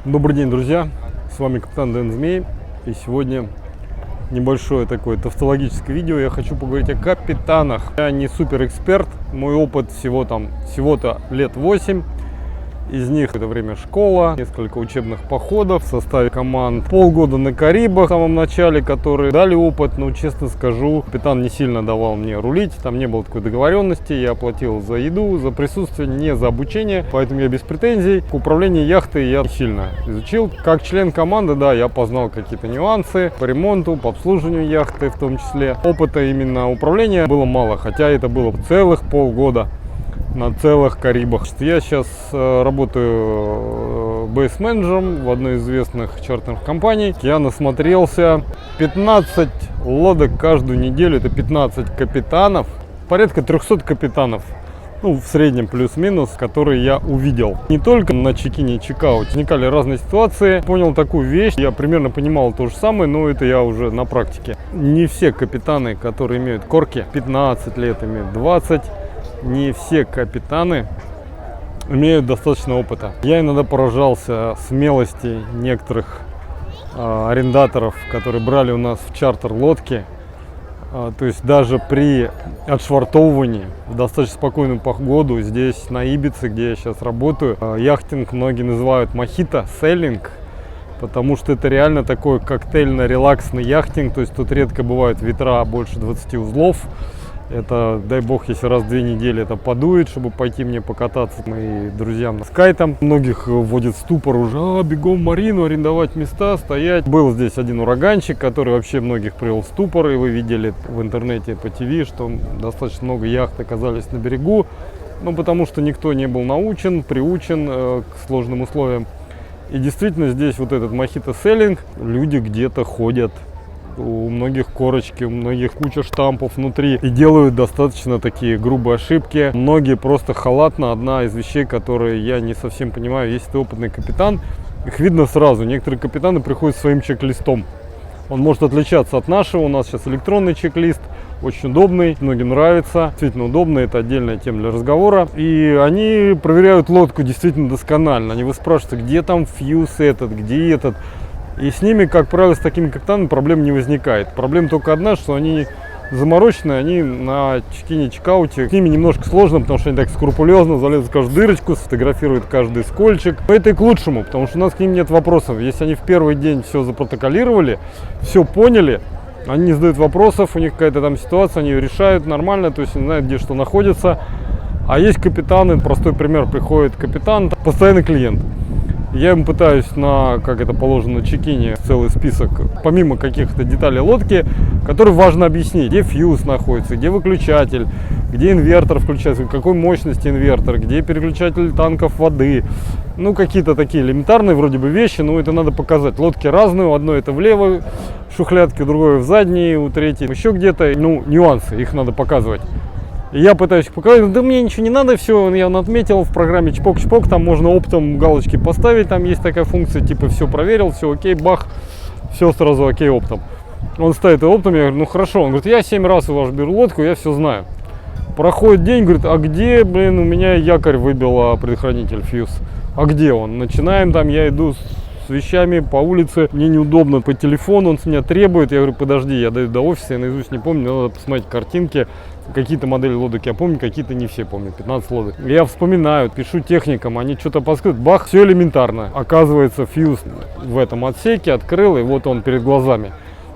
Добрый день, друзья! С вами капитан Дэн Змей. И сегодня небольшое такое тавтологическое видео. Я хочу поговорить о капитанах. Я не супер эксперт. Мой опыт всего-то лет 8. Из них это время школа, несколько учебных походов в составе команд, полгода на Карибах в самом начале, которые дали опыт, но честно скажу, капитан не сильно давал мне рулить, там не было такой договоренности, я платил за еду, за присутствие, не за обучение, поэтому я без претензий. К управлению яхтой я сильно изучил. Как член команды, да, я познал какие-то нюансы по ремонту, по обслуживанию яхты в том числе. Опыта именно управления было мало, хотя это было целых полгода на целых Карибах. Я сейчас работаю бейс-менеджером в одной из известных чартерных компаний. Я насмотрелся 15 лодок каждую неделю. Это 15 капитанов, порядка 300 капитанов. Ну, в среднем плюс-минус, которые я увидел. Не только на чекине и чекауте. Возникали разные ситуации. Понял такую вещь. Я примерно понимал то же самое, но это я уже на практике. Не все капитаны, которые имеют корки, 15 лет, имеют 20. Не все капитаны имеют достаточно опыта. Я иногда поражался смелости некоторых арендаторов, которые брали у нас в чартер лодки. То есть даже при отшвартовывании в достаточно спокойную погоду здесь на Ибице, где я сейчас работаю, яхтинг многие называют мохито, сейлинг, потому что это реально такой коктейльно-релаксный яхтинг. То есть тут редко бывают ветра больше 20 узлов. Это, дай бог, если раз в 2 недели это подует, чтобы пойти мне покататься моим друзьям с кайтом. Многих вводит в ступор уже, бегом в марину, арендовать места, стоять. Был здесь один ураганчик, который вообще многих привел в ступор. И вы видели в интернете по ТВ, что достаточно много яхт оказались на берегу. Ну, потому что никто не был научен, приучен к сложным условиям. И действительно здесь вот этот мохито-селлинг, люди где-то ходят. У многих корочки, у многих куча штампов внутри и делают достаточно такие грубые ошибки. Многие просто халатно. Одна из вещей, которые я не совсем понимаю, если ты опытный капитан, их видно сразу. Некоторые капитаны приходят со своим чек-листом. Он может отличаться от нашего. У нас сейчас электронный чек-лист, очень удобный, многим нравится, действительно удобно, это отдельная тема для разговора. И они проверяют лодку действительно досконально. Они вы спрашиваете, где там фьюз этот, где этот. И с ними, как правило, с такими капитанами проблем не возникает. Проблема только одна, что они замороченные, они на чекине, чекауте. С ними немножко сложно, потому что они так скрупулезно залезут в каждую дырочку, сфотографируют каждый скольчик. Но это и к лучшему, потому что у нас к ним нет вопросов. Если они в первый день все запротоколировали, все поняли, они не задают вопросов, у них какая-то там ситуация, они ее решают нормально, то есть они знают, где что находится. А есть капитаны, простой пример, приходит капитан, постоянный клиент. Я им пытаюсь как это положено на чекине, целый список, помимо каких-то деталей лодки, которые важно объяснить, где фьюз находится, где выключатель, где инвертор включается, какой мощности инвертор, где переключатель танков воды. Ну, какие-то такие элементарные вроде бы вещи, но это надо показать. Лодки разные, у одной это в левой шухлядке, у другой в задней, у третьей еще где-то. Ну, нюансы, их надо показывать. И я пытаюсь показать, да мне ничего не надо, все, я отметил в программе чпок-чпок, там можно оптом галочки поставить, там есть такая функция, типа все проверил, все окей, бах, все сразу окей оптом. Он ставит оптом, я говорю, ну хорошо, он говорит, я 7 раз у вас беру лодку, я все знаю. Проходит день, говорит, а где, у меня якорь выбил предохранитель фьюз, а где он? Начинаем там, я иду с вещами по улице, мне неудобно по телефону, он с меня требует, я говорю, подожди, я дойду до офиса, я наизусть не помню, надо посмотреть картинки. Какие-то модели лодок я помню, какие-то не все помню, 15 лодок. Я вспоминаю, пишу техникам, они что-то подсказывают, бах, все элементарно. Оказывается, фьюз в этом отсеке открыл, и вот он перед глазами.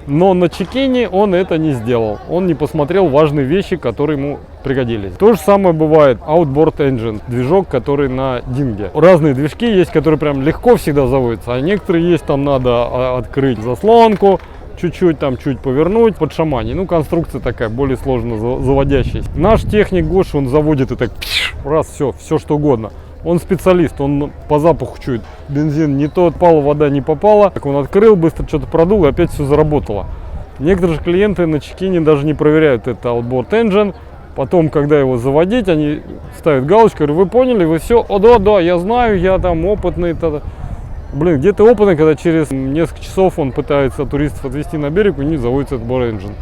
Но на чекине он это не сделал, он не посмотрел важные вещи, которые ему пригодились. То же самое бывает Outboard Engine, движок, который на динге. Разные движки есть, которые прям легко всегда заводятся, а некоторые есть, там надо открыть заслонку, чуть-чуть там чуть повернуть под шамани. Ну, конструкция такая более сложно заводящаяся. Наш техник Гоша, он заводит и так раз, все что угодно. Он специалист, он по запаху чует. Бензин не то попала, вода не попала. Так он открыл, быстро что-то продул, и опять все заработало. Некоторые же клиенты на чекине даже не проверяют это Outboard Engine. Потом, когда его заводить, они ставят галочку, говорю, вы поняли, вы все, да, я знаю, я там опытный. Блин, где ты опытный, когда через несколько часов он пытается туристов отвезти на берег, у них заводится Outboard Engine.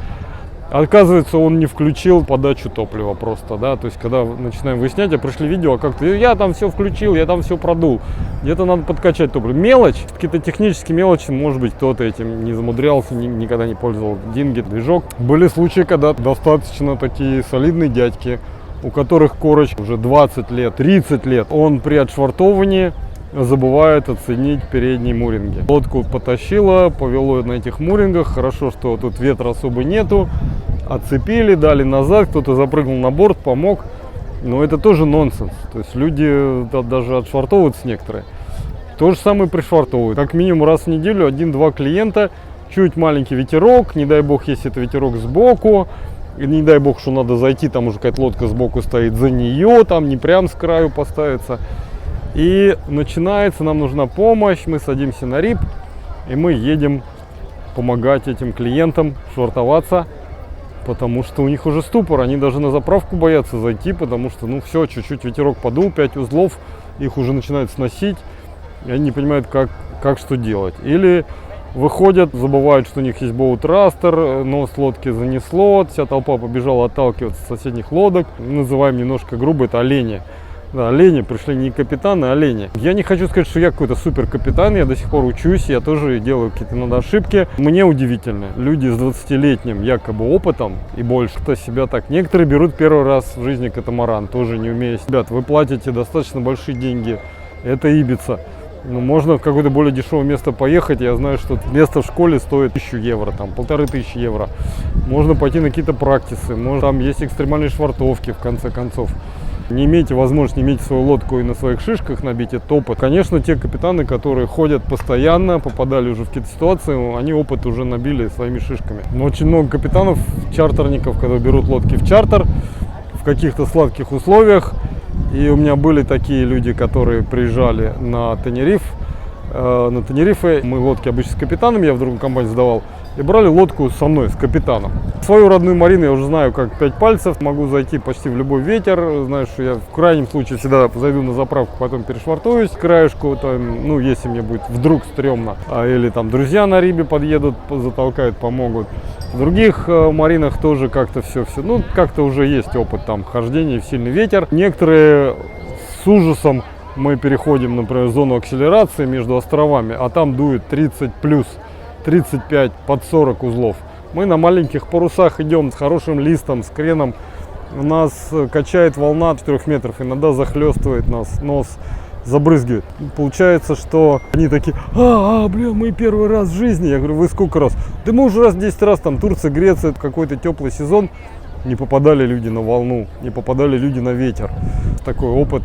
Оказывается, он не включил подачу топлива просто, да, то есть, когда начинаем выяснять, пришли видео, а как-то я там все включил, я там все продул, где-то надо подкачать топливо. Мелочь, какие-то технические мелочи, может быть, кто-то этим не замудрялся, никогда не пользовал динги, движок. Были случаи, когда достаточно такие солидные дядьки, у которых корочка уже 20 лет, 30 лет, он при отшвартовании забывает оценить передние муринги. Лодку потащило, повело на этих мурингах, хорошо, что тут ветра особо нету, отцепили, дали назад, кто-то запрыгнул на борт, помог, но это тоже нонсенс, то есть люди даже отшвартовываются некоторые. То же самое пришвартовывают, как минимум раз в неделю 1-2 клиента, чуть маленький ветерок, не дай бог, если это ветерок сбоку, и не дай бог, что надо зайти, там уже какая-то лодка сбоку стоит, за нее, там не прям с краю поставится. И начинается, нам нужна помощь, мы садимся на рип, и мы едем помогать этим клиентам швартоваться, потому что у них уже ступор, они даже на заправку боятся зайти, потому что, ну все, чуть-чуть ветерок подул, 5 узлов, их уже начинают сносить, и они не понимают, как что делать. Или выходят, забывают, что у них есть боут-растер, нос лодки занесло, вся толпа побежала отталкиваться с соседних лодок, называем немножко грубо, это олени. Да, олени, пришли не капитаны, а олени. Я не хочу сказать, что я какой-то супер капитан, я до сих пор учусь, я тоже делаю какие-то иногда ошибки. Мне удивительно, люди с 20-летним якобы опытом и больше-то себя так. Некоторые берут первый раз в жизни катамаран, тоже не умея. Ребят, вы платите достаточно большие деньги, это Ибица. Ну, можно в какое-то более дешевое место поехать. Я знаю, что место в школе стоит 1000 евро, там 1500 евро. Можно пойти на какие-то практисы, там есть экстремальные швартовки в конце концов. Не имеете возможности иметь свою лодку и на своих шишках набить этот опыт. Конечно, те капитаны, которые ходят постоянно, попадали уже в какие-то ситуации, они опыт уже набили своими шишками. Но очень много капитанов, чартерников, когда берут лодки в чартер, в каких-то сладких условиях. И у меня были такие люди, которые приезжали на Тенерифе. Мы лодки обычно с капитаном, я в другой компании сдавал. И брали лодку со мной, с капитаном. Свою родную марину я уже знаю как 5 пальцев. Могу зайти почти в любой ветер. Знаю, что я в крайнем случае всегда зайду на заправку, потом перешвартуюсь к краешку. Там, ну, если мне будет вдруг стрёмно. Или там друзья на рибе подъедут, затолкают, помогут. В других маринах тоже как-то все. Ну, как-то уже есть опыт там хождения в сильный ветер. Некоторые с ужасом мы переходим, например, в зону акселерации между островами, а там дует 30 плюс. 35 под 40 узлов. Мы на маленьких парусах идем с хорошим листом, с креном. У нас качает волна 4 метров, иногда захлестывает нас, нос забрызгивает. Получается, что они такие: бля, мы первый раз в жизни. Я говорю: вы сколько раз? Да мы уже раз 10 раз, там Турция, Греция, какой-то теплый сезон. Не попадали люди на волну, не попадали люди на ветер. Такой опыт,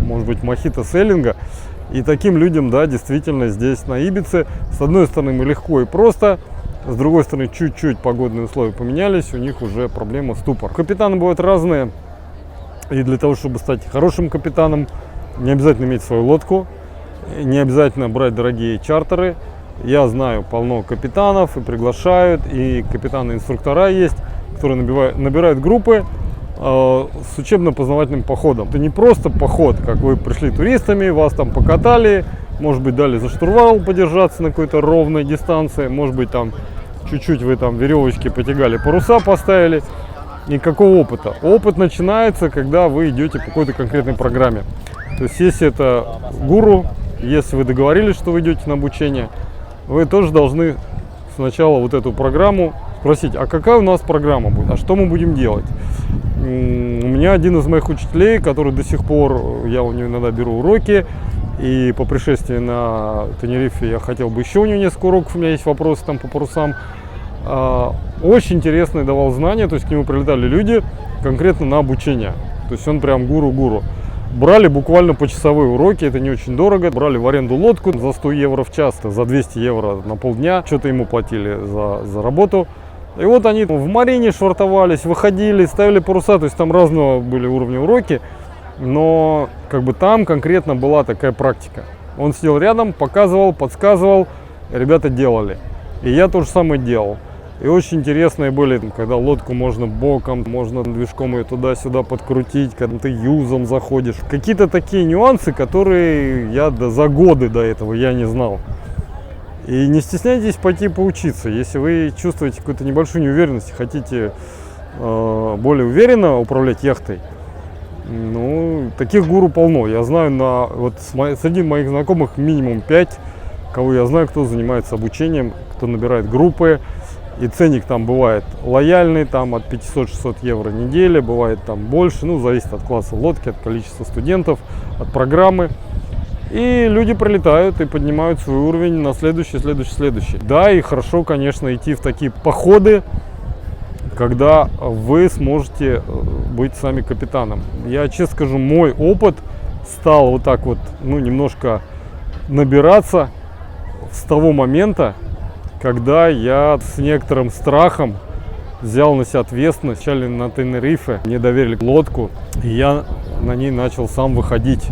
может быть, мохито-селлинга. И таким людям, да, действительно здесь на Ибице, с одной стороны, мы легко и просто, с другой стороны, чуть-чуть погодные условия поменялись, у них уже проблема ступор. Капитаны бывают разные, и для того, чтобы стать хорошим капитаном, не обязательно иметь свою лодку, не обязательно брать дорогие чартеры. Я знаю полно капитанов, и приглашают, и капитаны-инструктора есть, которые набирают группы с учебно-познавательным походом. Это не просто поход, как вы пришли туристами, вас там покатали, может быть, дали за штурвал подержаться на какой-то ровной дистанции, может быть, там чуть-чуть вы там веревочки потягали, паруса поставили. Никакого опыта. Опыт начинается, когда вы идете по какой-то конкретной программе. То есть, если это гуру, если вы договорились, что вы идете на обучение, вы тоже должны сначала вот эту программу спросить: а какая у нас программа будет, а что мы будем делать? У меня один из моих учителей, который до сих пор, я у него иногда беру уроки, и по пришествии на Тенерифе я хотел бы еще у него несколько уроков, у меня есть вопросы там по парусам. Очень интересные давал знания, то есть к нему прилетали люди конкретно на обучение, то есть он прям гуру-гуру. Брали буквально почасовые уроки, это не очень дорого. Брали в аренду лодку за 100 евро в час, за 200 евро на полдня. Что-то ему платили за работу. И вот они в марине швартовались, выходили, ставили паруса. То есть там разного были уровня уроки. Но как бы там конкретно была такая практика. Он сидел рядом, показывал, подсказывал, ребята делали. И я то же самое делал. И очень интересные были, когда лодку можно боком, можно движком ее туда-сюда подкрутить, когда ты юзом заходишь. Какие-то такие нюансы, которые я за годы до этого я не знал. И не стесняйтесь пойти поучиться. Если вы чувствуете какую-то небольшую неуверенность, хотите более уверенно управлять яхтой, ну, таких гуру полно. Я знаю, среди моих знакомых минимум 5, кого я знаю, кто занимается обучением, кто набирает группы. И ценник там бывает лояльный, там от 500-600 евро в неделю, бывает там больше, ну, зависит от класса лодки, от количества студентов, от программы. И люди прилетают и поднимают свой уровень на следующий. Да, и хорошо, конечно, идти в такие походы, когда вы сможете быть сами капитаном. Я честно скажу, мой опыт стал вот так вот, ну, немножко набираться с того момента, когда я с некоторым страхом взял на себя ответственность. Вначале на Тенерифе мне доверили лодку, и я на ней начал сам выходить.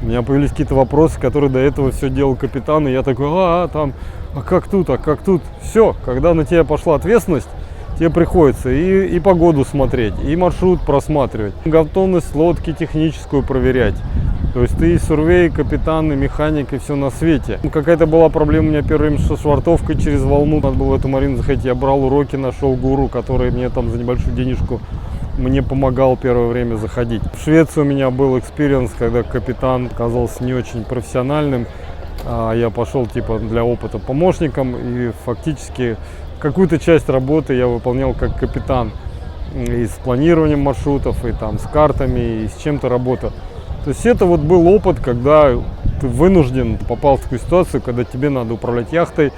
У меня появились какие-то вопросы, которые до этого все делал капитан, и я такой, а как тут? Все, когда на тебя пошла ответственность, тебе приходится и погоду смотреть, и маршрут просматривать, готовность лодки техническую проверять. То есть ты и сурвей, и капитан, и механик, и все на свете. Какая-то была проблема у меня первое время со швартовкой через волну. Надо было в эту марину заходить. Я брал уроки, нашел гуру, который мне там за небольшую денежку мне помогал первое время заходить. В Швеции у меня был экспириенс, когда капитан оказался не очень профессиональным. Я пошел типа для опыта помощником, и фактически какую-то часть работы я выполнял как капитан. И с планированием маршрутов, и там с картами, и с чем-то работа. То есть это вот был опыт, когда ты вынужден попал в такую ситуацию, когда тебе надо управлять яхтой,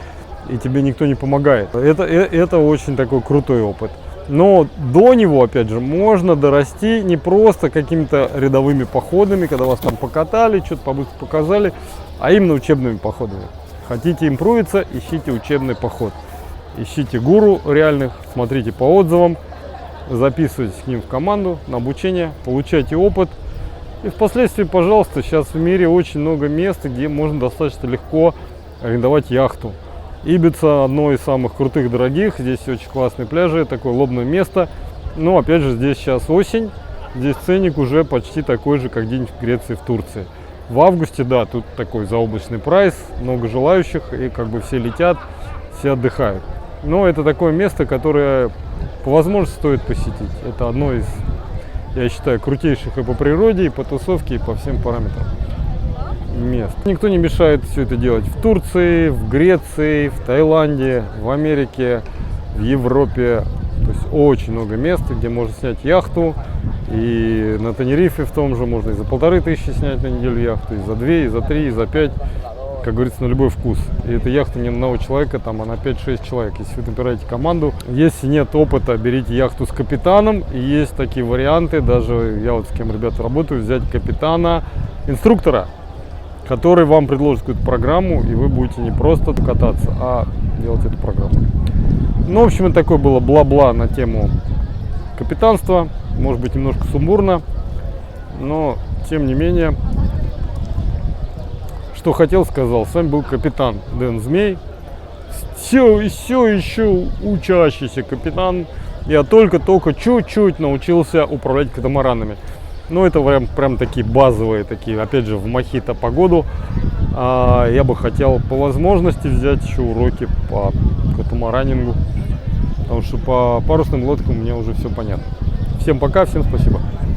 и тебе никто не помогает. Это очень такой крутой опыт. Но до него, опять же, можно дорасти не просто какими-то рядовыми походами, когда вас там покатали, что-то побыстрее показали, а именно учебными походами. Хотите импровиться, ищите учебный поход. Ищите гуру реальных, смотрите по отзывам, записывайтесь к ним в команду на обучение, получайте опыт. И впоследствии, пожалуйста, сейчас в мире очень много мест, где можно достаточно легко арендовать яхту. Ибица одно из самых крутых, дорогих. Здесь очень классные пляжи, такое лобное место. Но опять же, здесь сейчас осень, здесь ценник уже почти такой же, как где-нибудь в Греции, в Турции. В августе, да, тут такой заоблачный прайс, много желающих, и как бы все летят, все отдыхают. Но это такое место, которое по возможности стоит посетить. Это одно из, я считаю, крутейших и по природе, и по тусовке, и по всем параметрам мест. Никто не мешает все это делать в Турции, в Греции, в Таиланде, в Америке, в Европе. То есть очень много мест, где можно снять яхту. И на Тенерифе в том же можно и за 1500 снять на неделю яхту, и за 2, и за 3, и за 5. Как говорится, на любой вкус. И эта яхта не одного человека, там она 5-6 человек. Если вы набираете команду, если нет опыта, берите яхту с капитаном. И есть такие варианты, даже я вот с кем, ребята, работаю, взять капитана, инструктора, который вам предложит какую-то программу, и вы будете не просто кататься, а делать эту программу. Ну, в общем, это такое было бла-бла на тему капитанства. Может быть, немножко сумбурно, но тем не менее, что хотел, сказал. С вами был капитан Дэн Змей. Все еще учащийся капитан. Я только чуть-чуть научился управлять катамаранами. Но это прям такие базовые, такие, опять же, в мохито погоду. Я бы хотел по возможности взять еще уроки по катамаранингу. Потому что по парусным лодкам у меня уже все понятно. Всем пока, всем спасибо.